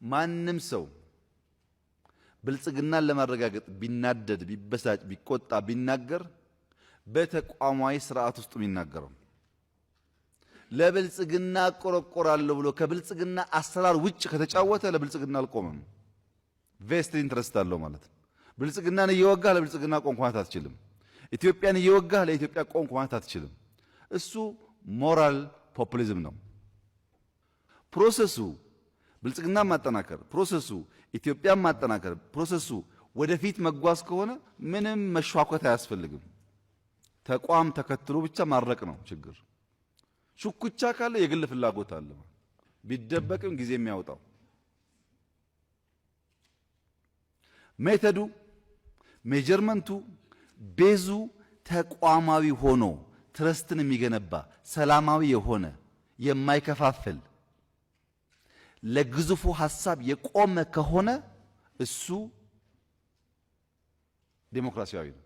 ማንም ሰው ብልጽግናን ለማረጋገጥ ቢናደድ ቢበሳጭ ቢቆጣ ቢናገር በተቋማዊ ስርዓት ውስጥ የሚናገረው ለብልጽግና ቆረቆራለሁ ብሎ ከብልጽግና አሰራር ውጭ ከተጫወተ ለብልጽግና አልቆመም። ቬስት ኢንትረስት አለው ማለት ነው። ብልጽግናን እየወጋህ ለብልጽግና ቆምክ ማለት አትችልም። ኢትዮጵያን እየወጋህ ለኢትዮጵያ ቆምክ ማለት አትችልም። እሱ ሞራል ፖፑሊዝም ነው። ፕሮሰሱ ብልጽግና ማጠናከር፣ ፕሮሰሱ ኢትዮጵያን ማጠናከር፣ ፕሮሰሱ ወደፊት መጓዝ ከሆነ ምንም መሿኳት አያስፈልግም። ተቋም ተከትሎ ብቻ ማረቅ ነው ችግር። ሹኩቻ ካለ የግል ፍላጎት አለ ቢደበቅም ጊዜ የሚያወጣው። ሜተዱ ሜጀርመንቱ ቤዙ ተቋማዊ ሆኖ ትረስትን የሚገነባ ሰላማዊ የሆነ የማይከፋፍል ለግዙፉ ሐሳብ የቆመ ከሆነ እሱ ዴሞክራሲያዊ ነው።